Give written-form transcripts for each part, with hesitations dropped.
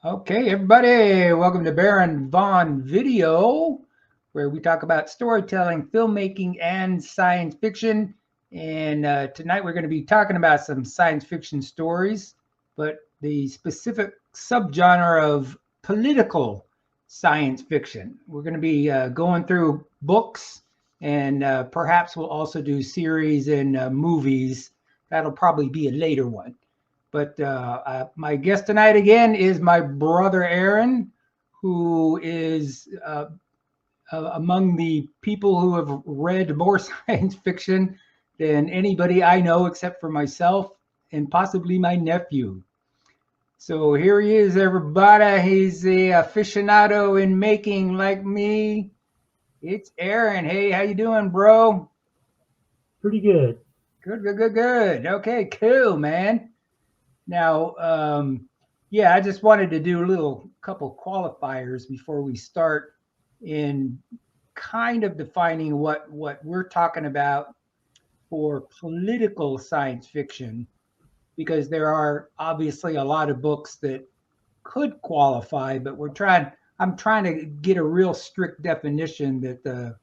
Okay, everybody, welcome to Baron Vaughn Video, where we talk about storytelling, filmmaking, and science fiction. And tonight we're going to be talking about some science fiction stories, but the specific subgenre of political science fiction. We're going to be going through books, and perhaps we'll also do series and movies. That'll probably be a later one. But my guest tonight again is my brother Aaron, who is among the people who have read more science fiction than anybody I know except for myself and possibly my nephew. So here he is, everybody. He's the aficionado in making like me. It's Aaron. Hey, how you doing, bro? Pretty good. Good. Okay, cool, man. Now, I just wanted to do a little couple qualifiers before we start in kind of defining what we're talking about for political science fiction, because there are obviously a lot of books that could qualify, but I'm trying to get a real strict definition that the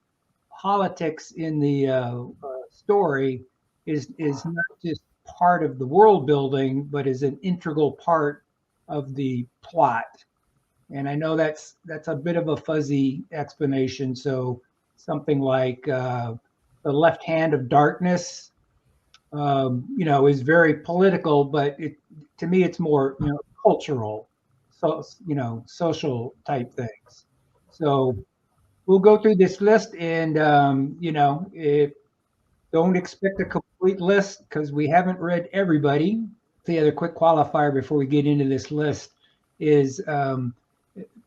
politics in the story is not just part of the world building, but is an integral part of the plot. And I know that's a bit of a fuzzy explanation. So something like the Left Hand of Darkness, is very political, but to me it's more cultural, so social type things. So we'll go through this list, and don't expect a complete list because we haven't read everybody. The other quick qualifier before we get into this list is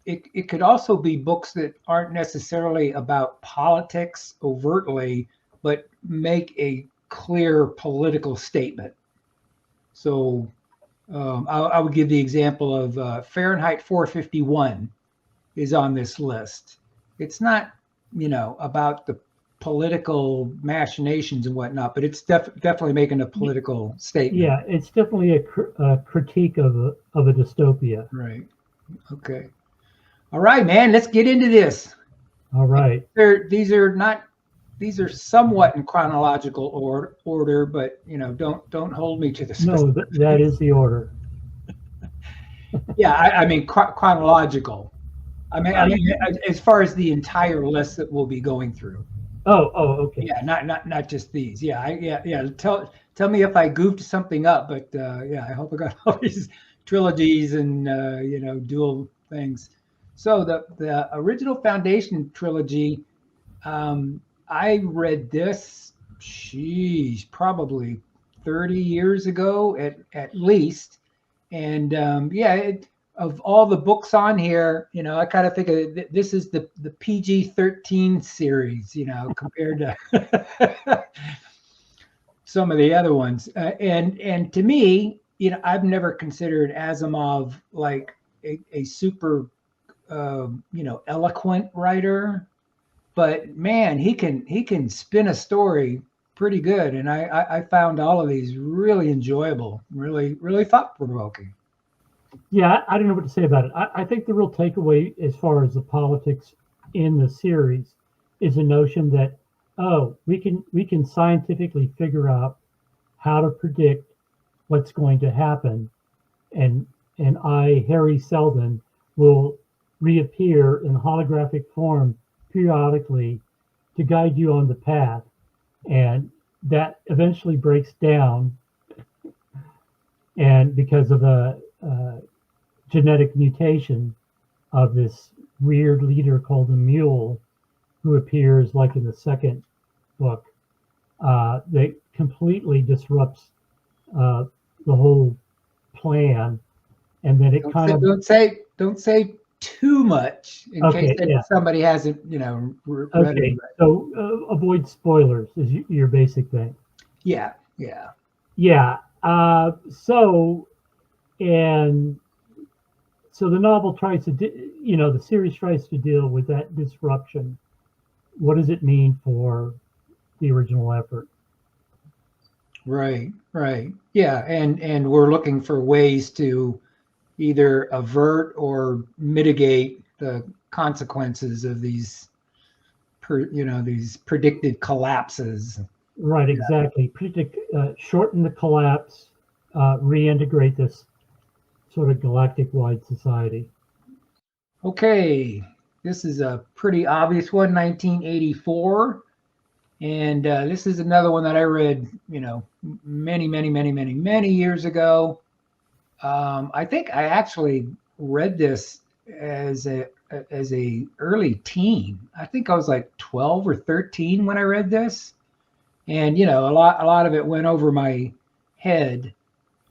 it could also be books that aren't necessarily about politics overtly, but make a clear political statement. So I would give the example of Fahrenheit 451 is on this list. It's not, about the political machinations and whatnot, but it's definitely making a political statement. Yeah, it's definitely a critique of a dystopia. Right. Okay. All right, man. Let's get into this. All right. These are somewhat in chronological order, but don't hold me to the specific. No, that is the order. Yeah, I mean chronological. I mean, as far as the entire list that we'll be going through. Oh, okay. Yeah, not just these. Yeah. Tell me if I goofed something up, but I hope I got all these trilogies and dual things. So the original Foundation trilogy, I read this, probably 30 years ago at least, and of all the books on here, I kind of think of this is the PG-13 series, compared to some of the other ones. And to me, I've never considered Asimov like a super, eloquent writer, but man, he can spin a story pretty good. And I found all of these really enjoyable, really thought-provoking. Yeah, I don't know what to say about it. I think the real takeaway as far as the politics in the series is the notion that, we can scientifically figure out how to predict what's going to happen, and Harry Seldon, will reappear in holographic form periodically to guide you on the path, and that eventually breaks down, and because of a genetic mutation of this weird leader called the Mule, who appears like in the second book, that completely disrupts the whole plan, and then it don't say too much in case somebody hasn't read okay it. So avoid spoilers is your basic thing. Yeah. So the novel tries to the series tries to deal with that disruption. What does it mean for the original effort? Right. Yeah, and we're looking for ways to either avert or mitigate the consequences of these, these predicted collapses. Right, exactly. Shorten the collapse, reintegrate this sort of galactic-wide society. Okay, this is a pretty obvious one, 1984. And this is another one that I read, many years ago. I think I actually read this as a early teen. I think I was like 12 or 13 when I read this, and a lot of it went over my head.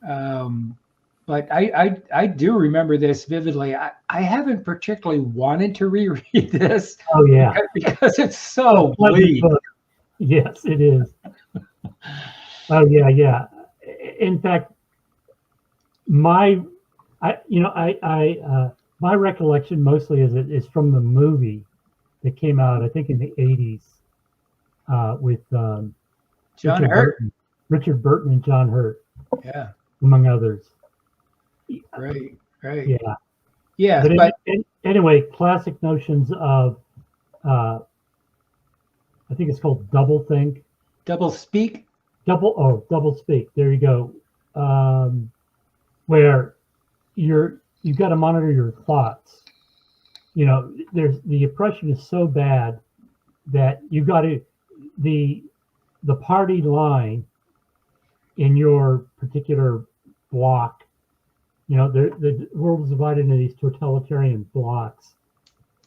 But I do remember this vividly. I haven't particularly wanted to reread this. Oh yeah, because it's so bleak. Yes, it is. Oh yeah. In fact, my recollection mostly is from the movie that came out, I think, in the 80s with John Hurt, Richard Burton, and John Hurt, yeah, among others. Right. Yeah. But anyway, classic notions of I think it's called doublethink. Double speak. Double speak. There you go. Where you've got to monitor your thoughts. There's the oppression is so bad that you've got to the party line in your particular block. The world is divided into these totalitarian blocks,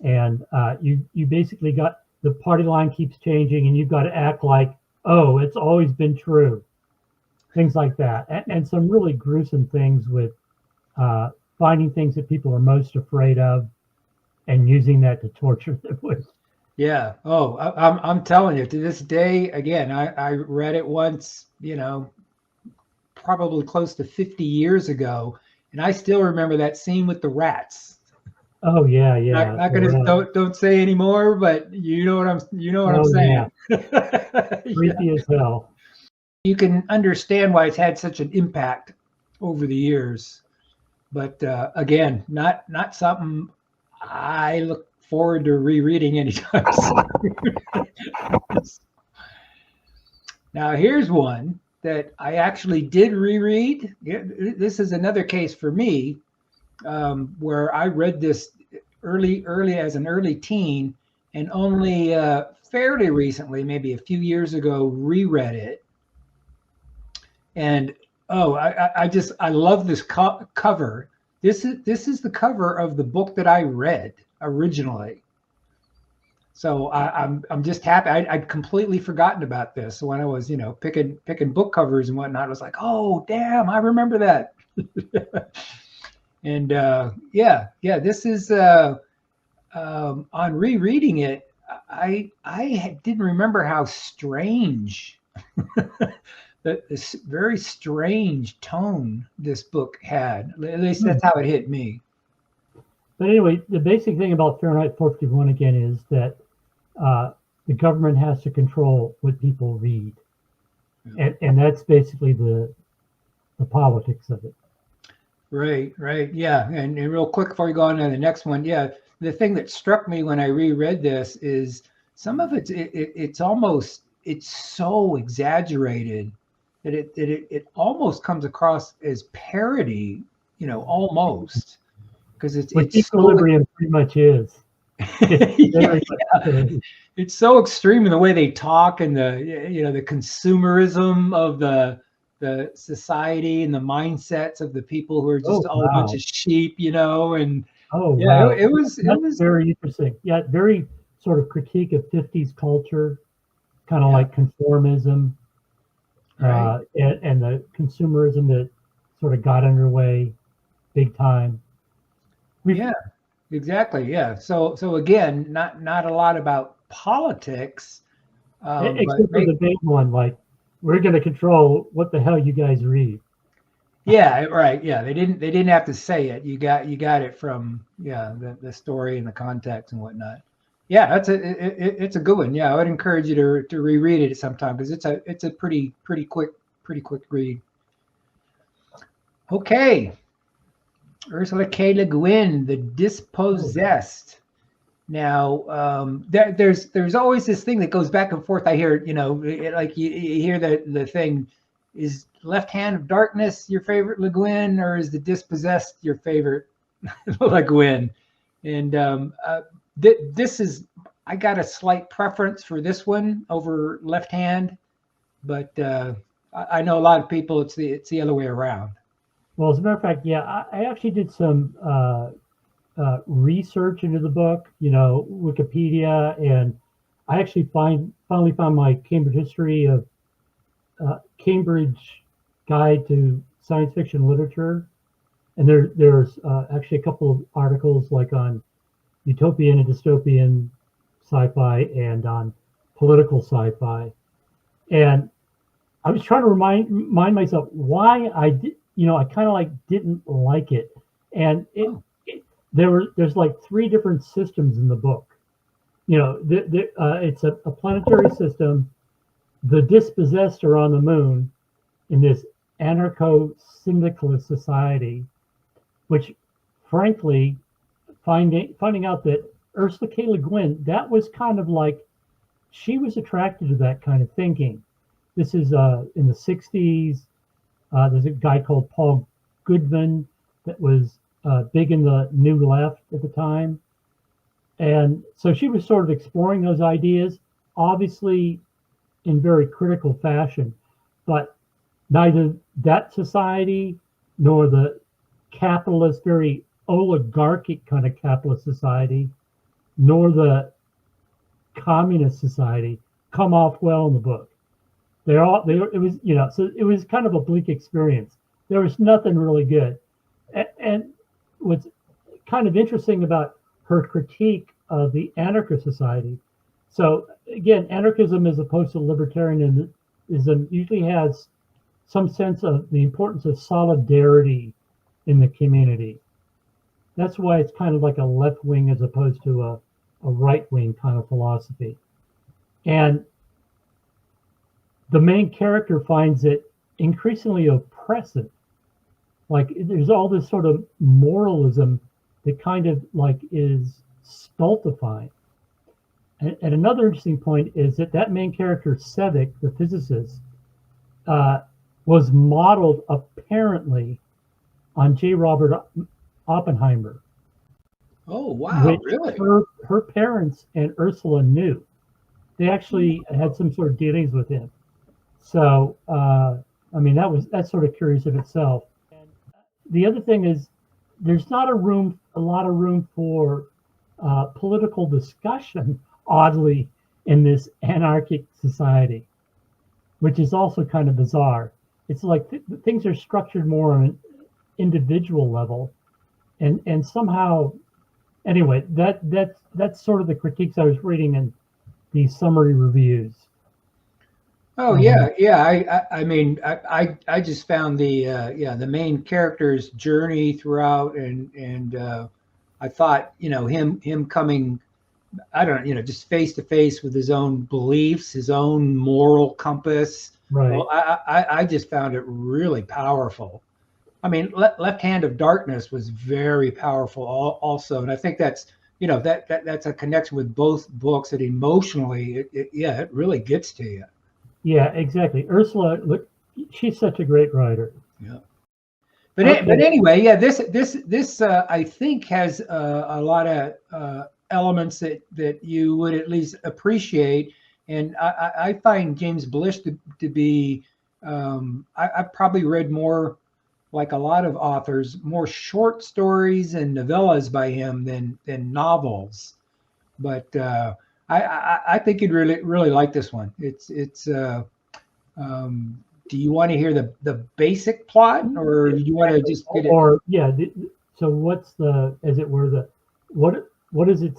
and you basically got the party line keeps changing, and you've got to act like, oh, it's always been true. Things like that, and some really gruesome things with finding things that people are most afraid of, and using that to torture them with. Yeah. Oh, I'm telling you, to this day, again, I read it once, probably close to 50 years ago, and I still remember that scene with the rats. Oh yeah. Not gonna don't say anymore, but you know what I'm saying. Yeah. Creepy as hell. You can understand why it's had such an impact over the years, but again, not something I look forward to rereading anytime soon. Now here's one that I actually did reread. This is another case for me where I read this early as an early teen, and only fairly recently, maybe a few years ago, reread it. And I love this cover. This is the cover of the book that I read originally. So I'm just happy. I'd completely forgotten about this. So when I was picking book covers and whatnot, I was like, oh damn, I remember that. And this is on rereading it. I didn't remember how strange this very strange tone this book had. At least that's how it hit me. But anyway, the basic thing about Farenheit 451 again is that the government has to control what people read, and that's basically the politics of it. Right, yeah. And real quick before we go on to the next one, yeah, the thing that struck me when I reread this is some of it's almost, it's so exaggerated that it almost comes across as parody, almost, because it's equilibrium so, pretty much is. It's so extreme in the way they talk, and the consumerism of the society and the mindsets of the people who are just a bunch of sheep, and wow. it was very interesting. Yeah, very sort of critique of 50s culture, kind of like conformism, right. And the consumerism that sort of got underway big time. Exactly. Yeah. So again, not a lot about politics, except for the big one, like, we're going to control what the hell you guys read. Yeah, right. Yeah, they didn't have to say it. You got it from the story and the context and whatnot. Yeah, it's a good one. Yeah, I would encourage you to reread it sometime, because it's a pretty quick read. Okay. Ursula K. Le Guin, the Dispossessed. Now, there's always this thing that goes back and forth. I hear, like you hear the thing, is Left Hand of Darkness your favorite Le Guin, or is the Dispossessed your favorite Le Guin? And this is, I got a slight preference for this one over Left Hand, but I know a lot of people it's the other way around. Well, as a matter of fact, yeah, I actually did some research into the book, Wikipedia, and I actually finally found my Cambridge History of Cambridge Guide to Science Fiction Literature, and there's actually a couple of articles like on utopian and dystopian sci-fi and on political sci-fi, and I was trying to remind myself why I did, I kind of like didn't like it, and there's like 3 different systems in the book. It's a planetary system. The Dispossessed are on the moon in this anarcho-syndicalist society, which, frankly, finding out that Ursula K. Le Guin, that was kind of like, she was attracted to that kind of thinking. This is in the 60s. There's a guy called Paul Goodman that was big in the New Left at the time. And so she was sort of exploring those ideas, obviously in very critical fashion, but neither that society nor the capitalist, very oligarchic kind of capitalist society, nor the communist society come off well in the book. It was, so it was kind of a bleak experience. There was nothing really good. And what's kind of interesting about her critique of the anarchist society. So again, anarchism as opposed to libertarianism usually has some sense of the importance of solidarity in the community. That's why it's kind of like a left wing as opposed to a right wing kind of philosophy. And the main character finds it increasingly oppressive. Like there's all this sort of moralism that kind of like is stultifying. And another interesting point is that main character, Sevik, the physicist, was modeled apparently on J. Robert Oppenheimer. Oh, wow, really? Her parents and Ursula knew. They actually had some sort of dealings with him. So, I mean, that's sort of curious of itself. And the other thing is, there's not a lot of room for political discussion, oddly, in this anarchic society, which is also kind of bizarre. It's like things are structured more on an individual level, and somehow, anyway, that's sort of the critiques I was reading in these summary reviews. Oh yeah. I mean, I just found the main character's journey throughout, and I thought him coming, I don't just face to face with his own beliefs, his own moral compass. Right. Well, I just found it really powerful. I mean, Left Hand of Darkness was very powerful also, and I think that's that's a connection with both books that emotionally it really gets to you. Yeah, exactly. Ursula, look, she's such a great writer. Yeah. But anyway, yeah, this I think has a lot of elements that you would at least appreciate, and I find James Blish to be I've probably read more, like a lot of authors, more short stories and novellas by him than novels. But I think you'd really like this one. Do you want to hear the basic plot, or do you want to just get it? Or yeah, so what's as it were, what is it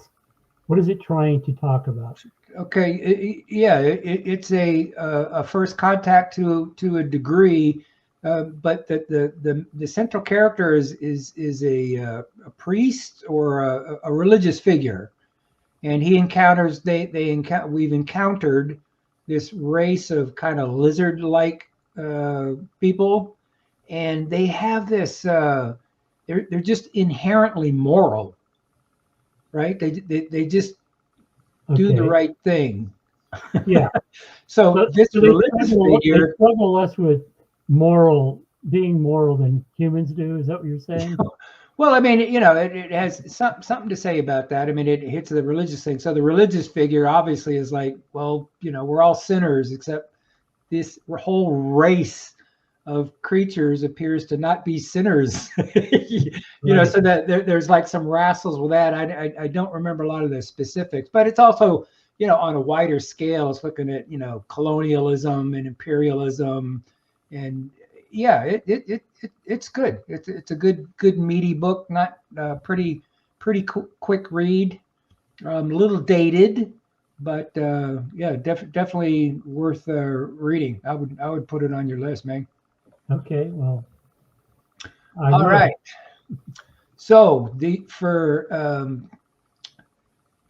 trying to talk about? Okay, it's a first contact to a degree, but the central character is a priest or a religious figure, and he encounters we've encountered this race of kind of lizard-like people, and they have this they're just inherently moral, right? They just do the right thing. Yeah. So this religious figure, they struggle less with being moral than humans do. Is that what you're saying? well, I mean, it has something to say about that. I mean, it hits the religious thing. So the religious figure obviously is like, well, we're all sinners, except this whole race of creatures appears to not be sinners. Right. So that there's like some wrestles with that. I don't remember a lot of the specifics, but it's also, on a wider scale, it's looking at, colonialism and imperialism, and yeah, it's good. It's a good meaty book, not pretty quick read, a little dated, but yeah, definitely worth reading. I would put it on your list, man. Okay, well, all right. So for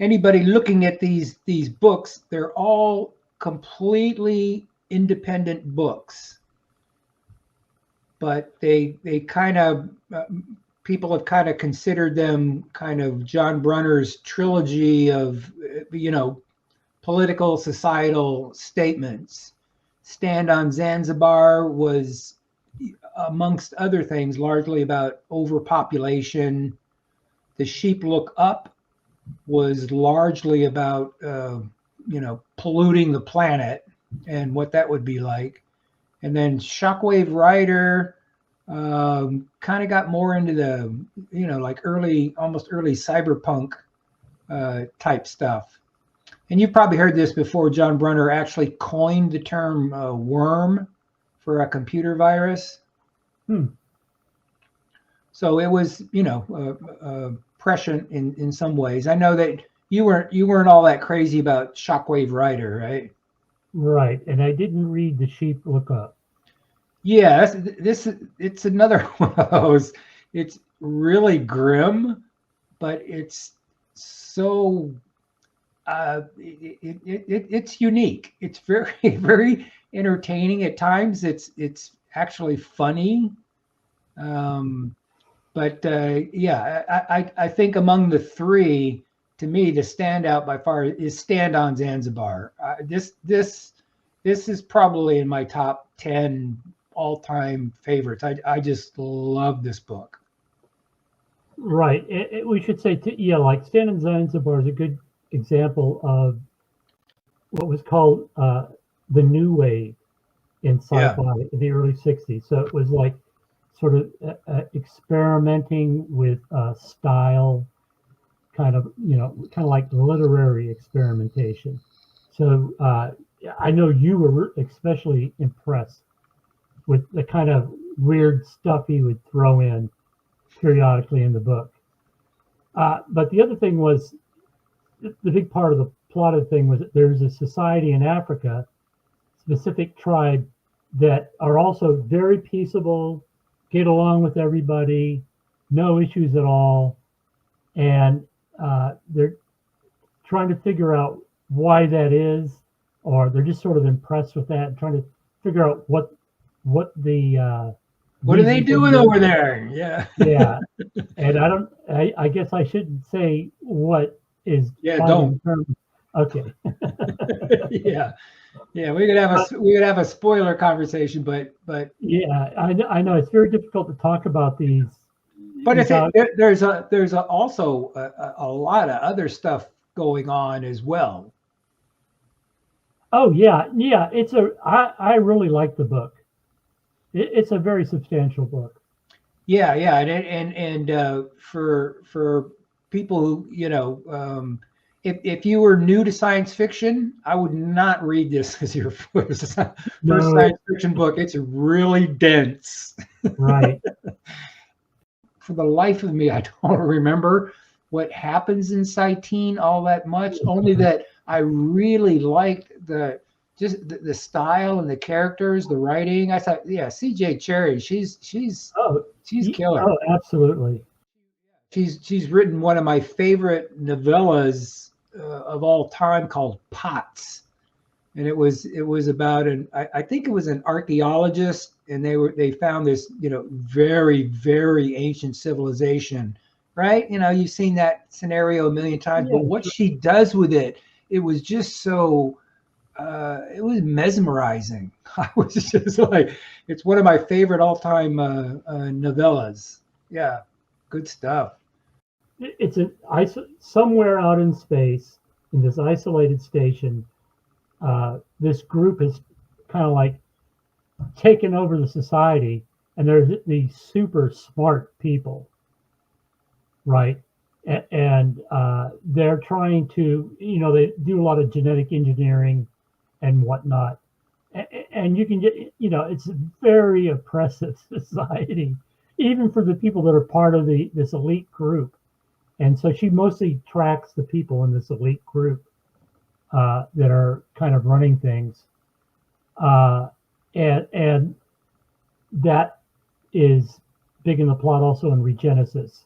anybody looking at these books, they're all completely independent books, but they kind of people have kind of considered them kind of John Brunner's trilogy of political societal statements. Stand on Zanzibar was, amongst other things, largely about overpopulation. The Sheep Look Up was largely about polluting the planet and what that would be like. And then Shockwave Rider kind of got more into the like almost early cyberpunk type stuff. And you've probably heard this before. John Brunner actually coined the term worm for a computer virus. So it was prescient in some ways. I know that you weren't all that crazy about Shockwave Rider, right? Right, and I didn't read The Sheep Look Up. Yeah, it's another one of those. It's really grim, but it's so it's unique. It's very very entertaining at times. It's actually funny. But yeah, I think among the three, to me, the standout by far is Stand on Zanzibar. This is probably in my top 10 all-time favorites. I just love this book. Right. We should say, like Stand on Zanzibar is a good example of what was called the new wave in sci-fi in the early 60s. So it was like sort of experimenting with style, kind of like literary experimentation. So I know you were especially impressed with the kind of weird stuff he would throw in periodically in the book. But the other thing was, the big part of the plot of the thing was that there's a society in Africa, specific tribe, that are also very peaceable, get along with everybody, no issues at all. And they're trying to figure out why that is, or they're just sort of impressed with that and trying to figure out what the what are they doing over there? Yeah. Yeah. And I guess I shouldn't say what is. Yeah, don't. Okay. Yeah. Yeah, we could have a spoiler conversation, but yeah, I know it's very difficult to talk about these. But there's also a lot of other stuff going on as well. Oh yeah. I really like the book. It's a very substantial book. Yeah, and for people who if you were new to science fiction, I would not read this as your first science fiction book. It's really dense. Right. For the life of me, I don't remember what happens in Cyteen all that much. Only that I really liked the style and the characters, the writing. I thought, yeah, C.J. Cherryh, she's killer. Oh, absolutely. She's written one of my favorite novellas of all time called Pots, and it was about I think it was an archaeologist, and they found this very very ancient civilization, right? You've seen that scenario a million times, but what she does with it was just so it was mesmerizing. I was just like, it's one of my favorite all-time novellas. Yeah, good stuff. It's somewhere out in space, in this isolated station. This group is kind of like taken over the society, and there's these super smart people, right? And they're trying to, they do a lot of genetic engineering and whatnot. And you can get, it's a very oppressive society, even for the people that are part of this elite group. And so she mostly tracks the people in this elite group that are kind of running things. And that is big in the plot also in Regenesis,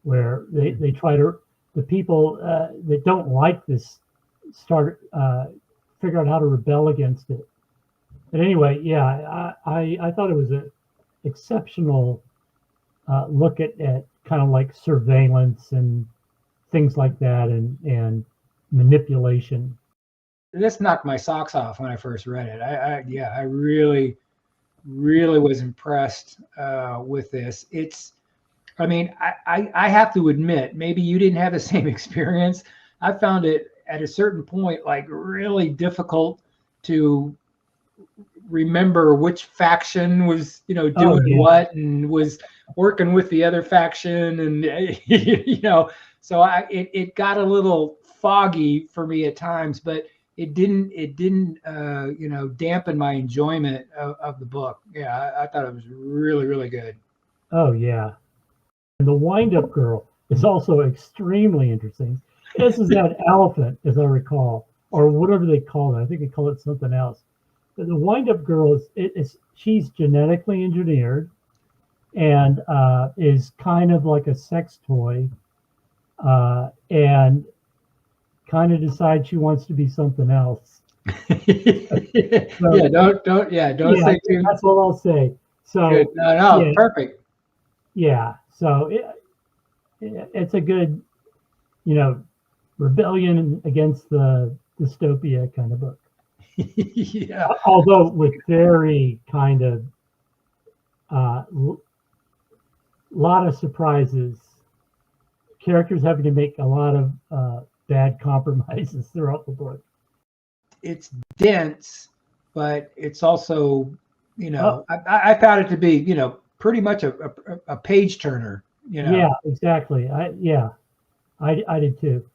where they try to, the people that don't like this start figure out how to rebel against it. But anyway, yeah, I thought it was an exceptional look at kind of like surveillance and things like that, and manipulation. This knocked my socks off when I first read it. I really was impressed with this. I have to admit, maybe you didn't have the same experience. I found it at a certain point like really difficult to remember which faction was doing what and was working with the other faction, and so it got a little foggy for me at times, but it didn't dampen my enjoyment of the book. Yeah, I thought it was really really good. Oh yeah, and the Windup Girl is also extremely interesting. This is that elephant, as I recall, or whatever they call it. I think they call it something else. But the Windup Girl she's genetically engineered and is kind of like a sex toy, and kind of decides she wants to be something else. So, don't say too. That's all I'll say. So good. No, perfect. Yeah, so it's a good, rebellion against the dystopia kind of book. Yeah. Although with very kind of lot of surprises, characters having to make a lot of bad compromises throughout the book. It's dense, but it's also, I found it to be, pretty much a page turner. Yeah, exactly. I did too.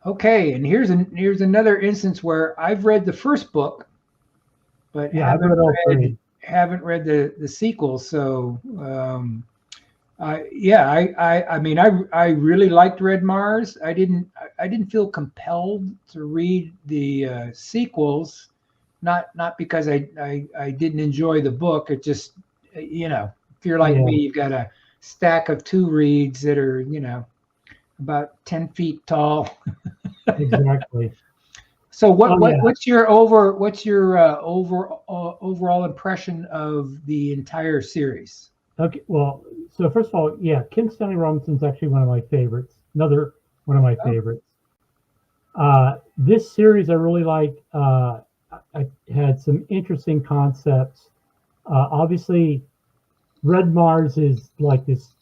Okay, and here's another instance where I've read the first book, but haven't read the sequel. So I really liked Red Mars. I didn't feel compelled to read the sequels, not because I didn't enjoy the book. It just if you're like me, you've got a stack of 2 reads that are about 10 feet tall. Exactly. So what's your overall impression of the entire series? Okay, well, so first of all, Kim Stanley Robinson's actually one of my favorites. Another one of my favorites. This series I really liked. I had some interesting concepts. Obviously, Red Mars is like this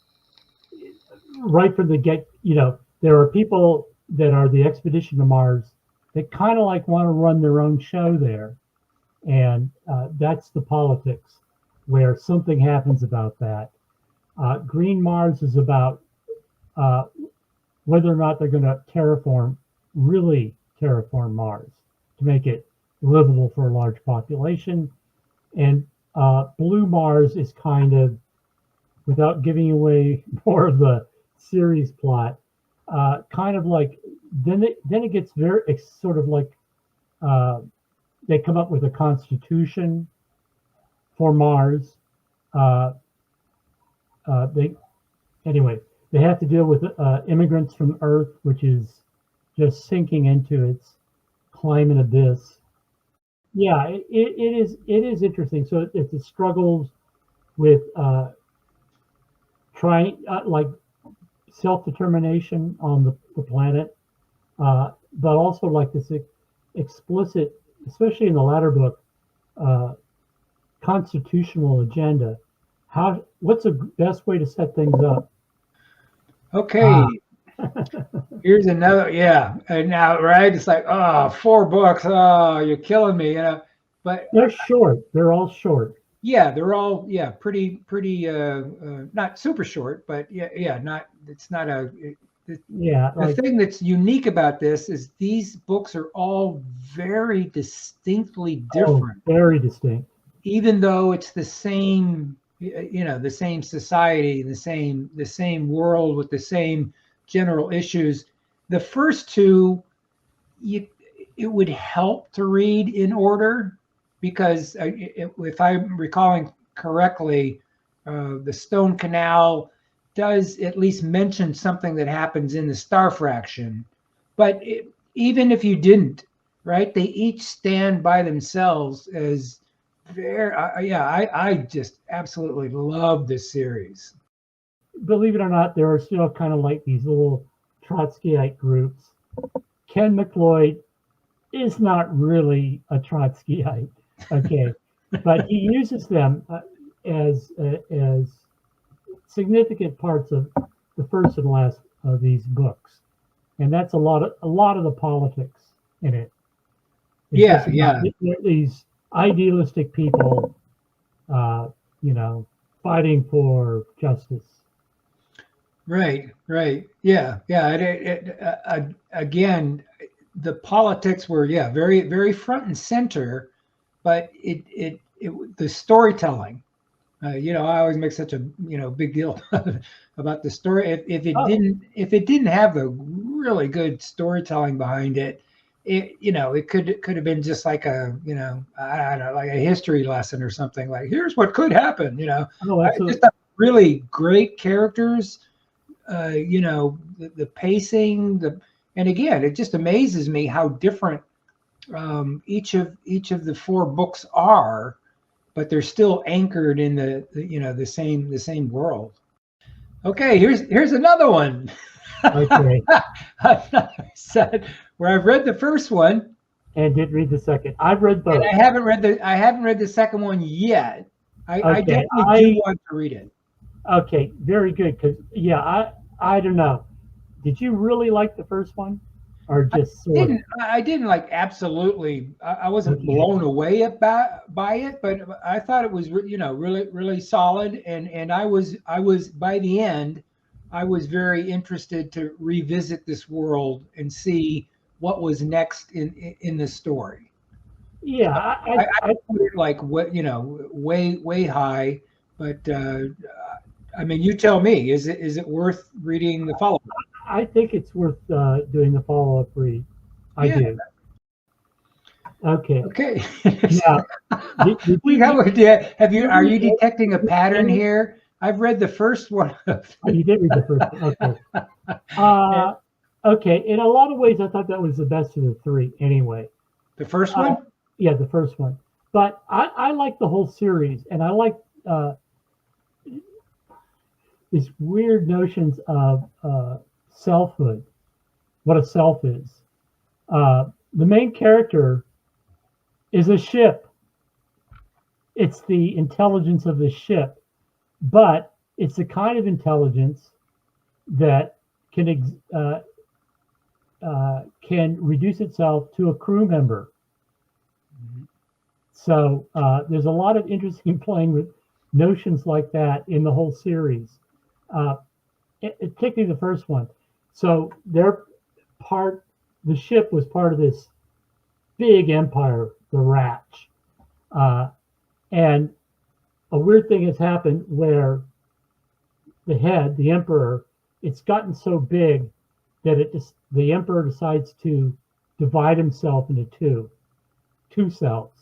right from the get. There are people that are the expedition to Mars that kind of like want to run their own show there, and that's the politics where something happens about that. Green Mars is about whether or not they're going to really terraform Mars to make it livable for a large population. And Blue Mars is kind of, without giving away more of the series plot, kind of like, then it gets very sort of like they come up with a constitution for Mars. They have to deal with immigrants from Earth, which is just sinking into its climate abyss. Yeah, it is interesting. So it's the struggles with trying like self-determination on the planet, but also like this explicit, especially in the latter book, uh, constitutional agenda. What's the best way to set things up? Okay. Here's another, yeah. And now, right? It's like, oh, 4 books. Oh, you're killing me, But they're short. They're all short. Yeah, they're all pretty not super short, but not it's not a the thing that's unique about this is these books are all very distinctly different. Oh, very distinct. Even though it's the same, the same society, the same world with the same general issues. The first two, it would help to read in order because if I'm recalling correctly, the Stone Canal does at least mention something that happens in the star fraction. But even if you didn't, right, they each stand by themselves as very, I just absolutely love this series. Believe it or not, there are still kind of like these little Trotskyite groups. Ken McLeod is not really a Trotskyite, okay, but he uses them as significant parts of the first and last of these books, and that's a lot of the politics in it. It's these idealistic people, fighting for justice. Right. Yeah. Again, the politics were very, very front and center, but the storytelling. I always make such a big deal about the story. If it didn't have the really good storytelling behind it, it could have been just like a I don't know, like a history lesson or something. Like here's what could happen. Just really great characters. The pacing, and again, it just amazes me how different each of the 4 books are, but they're still anchored in the same world. Okay, here's another one. Okay. Said where I've read the first one and didn't read the second. I've read both. And I haven't read the second one yet. I definitely do want to read it. Okay, very good. Because I don't know. Did you really like the first one, or just I didn't like absolutely. I wasn't blown away by it, but I thought it was really solid. And I was by the end, I was very interested to revisit this world and see what was next in the story. Yeah, I put it like way high, but. I mean, you tell me. Is it worth reading the follow-up? I think it's worth doing the follow-up read. I do. Okay. Now, are you detecting a pattern here? I've read the first one. You did read the first one. Okay. Okay. In a lot of ways, I thought that was the best of the 3. Anyway. The first one. Yeah, the first one. But I like the whole series, and I like. These weird notions of selfhood, what a self is. The main character is a ship. It's the intelligence of the ship, but it's the kind of intelligence that can reduce itself to a crew member. Mm-hmm. So there's a lot of interesting playing with notions like that in the whole series. Particularly the first one. So the ship was part of this big empire, the Ratch. And a weird thing has happened where the emperor, it's gotten so big that the emperor decides to divide himself into two selves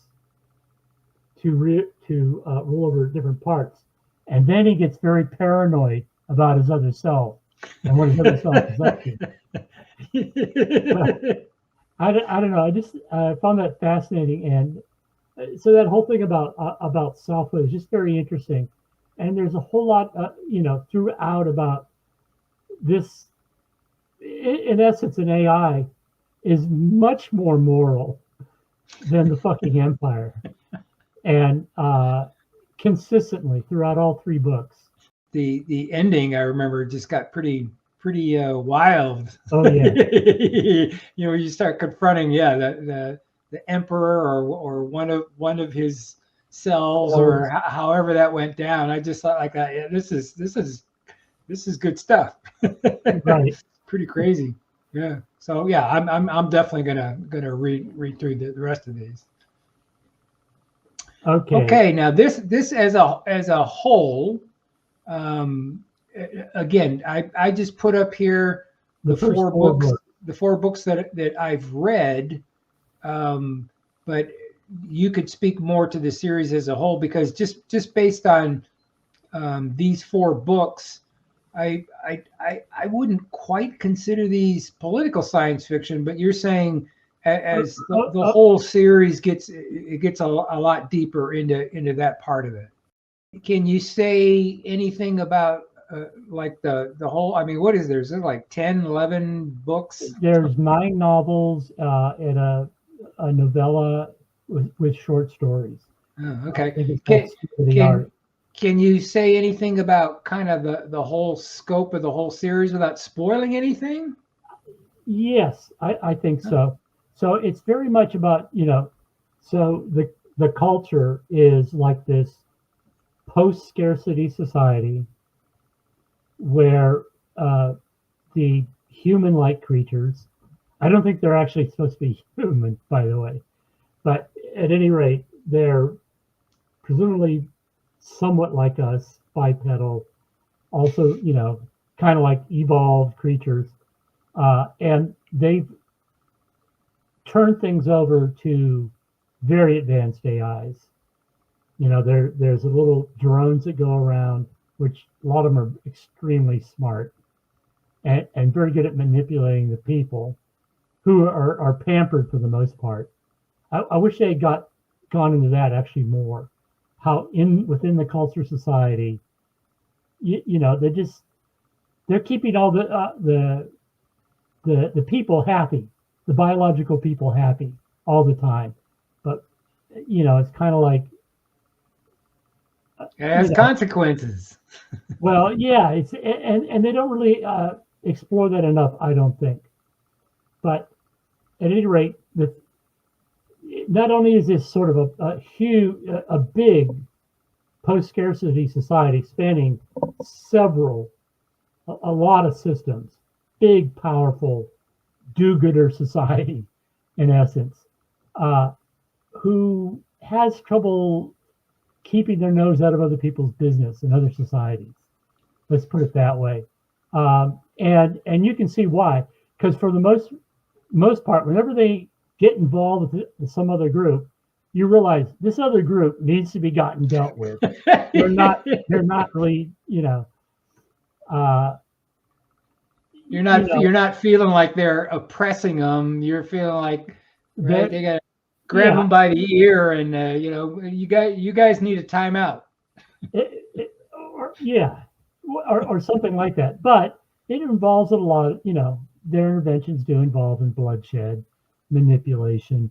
to rule over different parts. And then he gets very paranoid about his other self and what his other self is up to. I don't know. I just found that fascinating, and So that whole thing about selfhood is just very interesting, and there's a whole lot, throughout about this. In essence, an AI is much more moral than the fucking Empire, and consistently throughout all three books. The ending, I remember, just got pretty wild. Oh yeah. You start confronting, the emperor or one of his cells, or however that went down. I just thought like that. Yeah, this is good stuff. Right. Pretty crazy. Yeah. So yeah, I'm definitely gonna read through the rest of these. Okay. Now this as a whole. Again, I just put up here the four books that I've read, but you could speak more to the series as a whole, because just based on these 4 books, I wouldn't quite consider these political science fiction, but you're saying as the whole series gets a lot deeper into that part of it. Can you say anything about like the whole? I mean, what is there? Is there like 10, 11 books? There's 9 novels and a novella with short stories. Oh, okay. Can you say anything about kind of the whole scope of the whole series without spoiling anything? Yes, I think so. So it's very much about, so the culture is like this post-scarcity society where the human-like creatures, I don't think they're actually supposed to be human, by the way, but at any rate, they're presumably somewhat like us, bipedal, also, kind of like evolved creatures, and they've turned things over to very advanced AIs. There's a little drones that go around, which a lot of them are extremely smart and very good at manipulating the people, who are pampered for the most part. I wish they had gone into that actually more. How within the culture society, they're keeping all the people happy, the biological people happy all the time, but it's kind of like it has consequences. Well, yeah, it's and they don't really explore that enough, I don't think. But at any rate, not only is this sort of a big post-scarcity society spanning a lot of systems, big, powerful, do-gooder society, in essence, who has trouble keeping their nose out of other people's business in other societies. Let's put it that way. And you can see why, because for the most part, whenever they get involved with some other group, you realize this other group needs to be gotten dealt with. They're not really, you're not feeling like they're oppressing them. You're feeling like they got to grab them by the ear, and you guys need a timeout. Or something like that. But it involves a lot of, their interventions do involve in bloodshed, manipulation.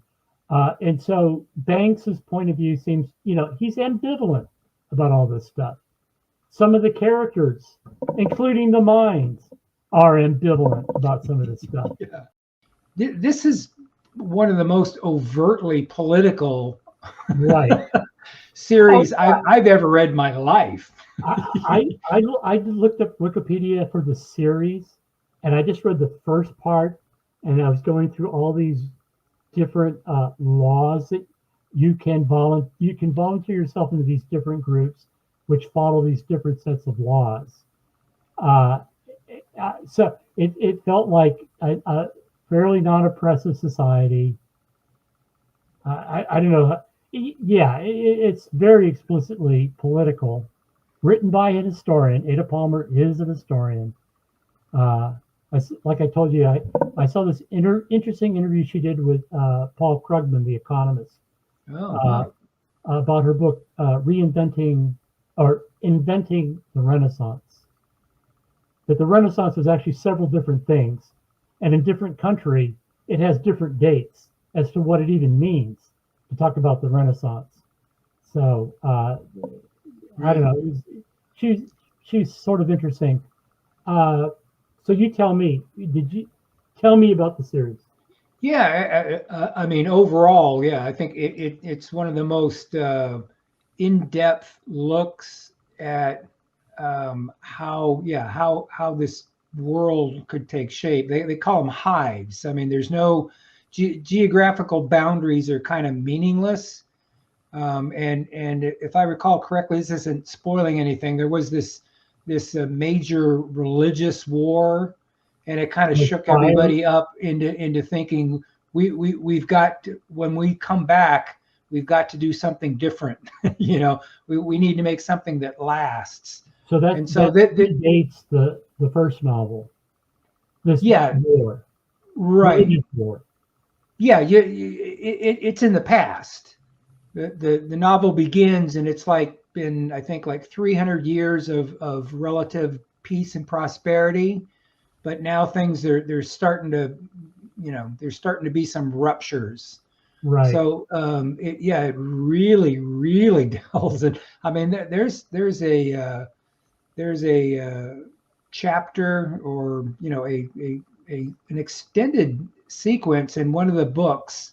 And so Banks's point of view seems, he's ambivalent about all this stuff. Some of the characters, including the minds, are ambivalent about some of this stuff. Yeah. This is one of the most overtly political series I've ever read in my life. I looked up Wikipedia for the series, and I just read the first part, and I was going through all these different laws that you can volunteer yourself into these different groups, which follow these different sets of laws. So it felt like a fairly non-oppressive society. I don't know. Yeah, it's very explicitly political. Written by a historian. Ada Palmer is a historian. Like I told you, I saw this interesting interview she did with Paul Krugman, the economist. about her book, Reinventing or Inventing the Renaissance. That the Renaissance is actually several different things, and in different country, it has different dates as to what it even means to talk about the Renaissance. So I don't know. She's sort of interesting. So you tell me, did you tell me about the series? Yeah, I mean, overall, yeah, I think it's one of the most in-depth looks at how this world could take shape. They call them hives. I mean, there's no geographical boundaries are kind of meaningless. And if I recall correctly, this isn't spoiling anything. There was this major religious war, and it kind of shook everybody up into thinking we've got to, when we come back, we've got to do something different. We need to make something that lasts. So that dates the first novel. This war, right? War. Yeah, it's in the past. The novel begins, and it's like been, I think, like 300 years of relative peace and prosperity, but now things they're starting to, there's starting to be some ruptures. Right. So it really, really delves in. I mean, there's a chapter, or an extended sequence in one of the books.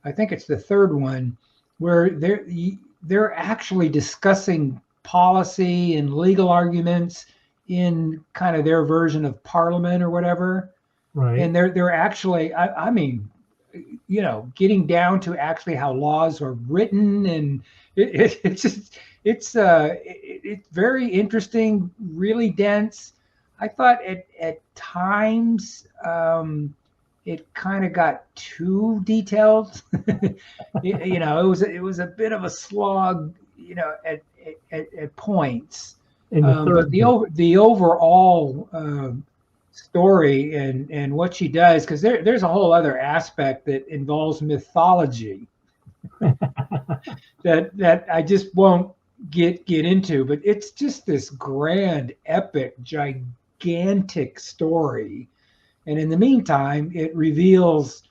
I think it's the third one, where they're actually discussing policy and legal arguments in kind of their version of Parliament or whatever. Right. And they're actually, I mean, getting down to actually how laws are written, and it's very interesting, really dense. I thought at times it kind of got too detailed. It was a bit of a slog, at points. But the overall story and what she does, because there's a whole other aspect that involves mythology that I just won't get into, but it's just this grand, epic, gigantic story. And in the meantime, it reveals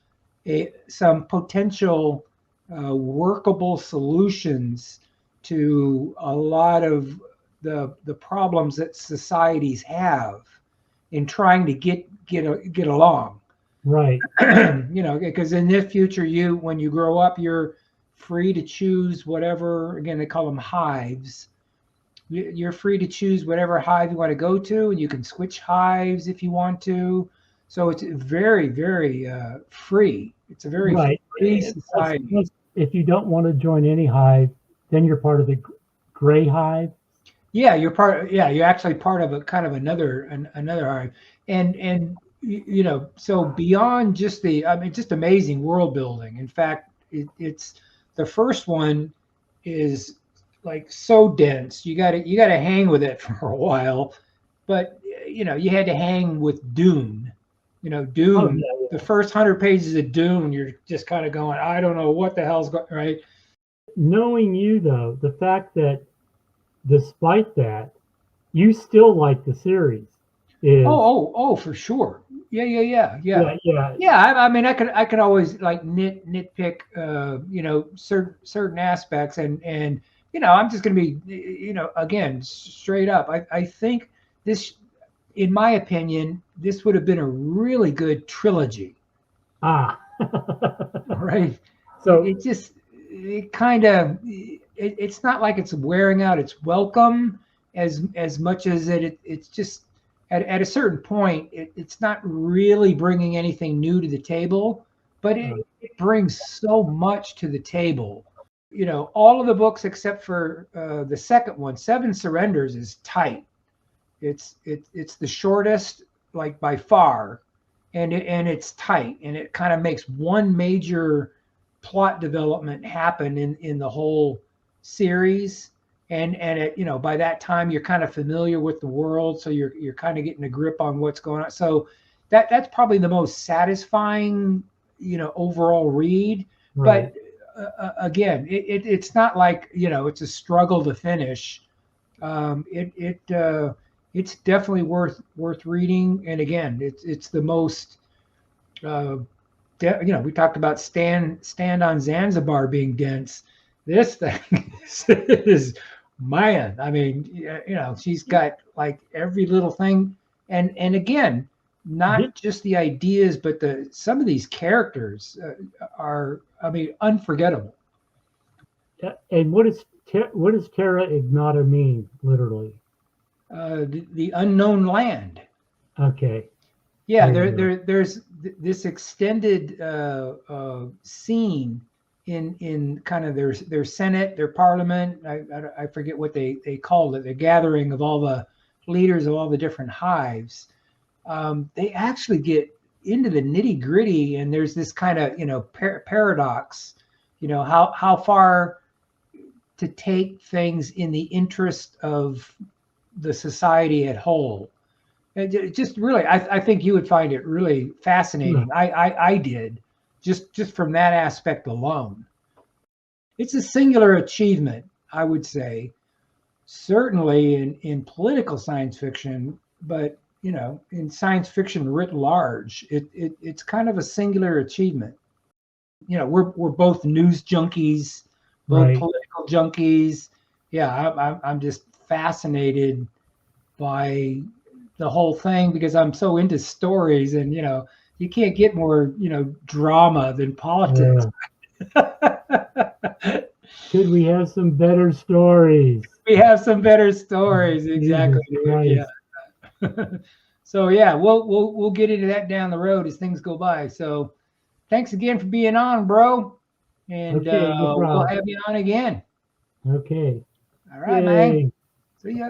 some potential workable solutions to a lot of the problems that societies have in trying to get along. Right. Because in the future, when you grow up, you're free to choose whatever. Again, they call them hives. You're free to choose whatever hive you want to go to, and you can switch hives if you want to. So it's very, very free. It's a very free society. If you don't want to join any hive, then you're part of the gray hive. Yeah, you're actually part of a kind of another hive. And so beyond just just amazing world building. In fact, it's the first one is like so dense. You got to hang with it for a while. But you had to hang with Dune. Dune. Oh, yeah. The first 100 pages of Dune, you're just kind of going, I don't know what the hell's going right. Knowing you, though, the fact that despite that, you still like the series. Oh, for sure. Yeah. I mean, I could always like nitpick, certain aspects, and I'm just going to be, again, straight up. I think this, in my opinion, this would have been a really good trilogy. Right. So it's not like it's wearing out its welcome as much as it's just at a certain point it's not really bringing anything new to the table, but it brings so much to the table. All of the books except for the second one, Seven Surrenders, is tight. It's the shortest, like, by far, and it's tight, and it kind of makes one major plot development happen in the whole series, and it, by that time you're kind of familiar with the world, so you're kind of getting a grip on what's going on. So that's probably the most satisfying overall read. Right. But again, it's not like, it's a struggle to finish. It's definitely worth reading. And again, it's the most, we talked about stand on Zanzibar being dense. This thing is, man. I mean, she's got like every little thing, and again, not just the ideas, but some of these characters are, I mean, unforgettable. And what does Terra Ignota mean, literally? The unknown land. Okay. Yeah, there's this extended scene in kind of their Senate, their Parliament. I forget what they called it. The gathering of all the leaders of all the different hives. They actually get into the nitty gritty, and there's this kind of paradox. How far to take things in the interest of the society at whole. It just really, I think you would find it really fascinating. Yeah. I did, just from that aspect alone. It's a singular achievement, I would say, certainly in political science fiction, but in science fiction writ large, it's kind of a singular achievement. We're both news junkies, both political junkies. Yeah, I'm just fascinated by the whole thing because I'm so into stories, and you can't get more drama than politics. Could we have some better stories? We have some better stories, exactly. Yeah. So yeah, we'll get into that down the road as things go by. So thanks again for being on, bro, and no we'll have you on again. Okay. All right, man. See ya.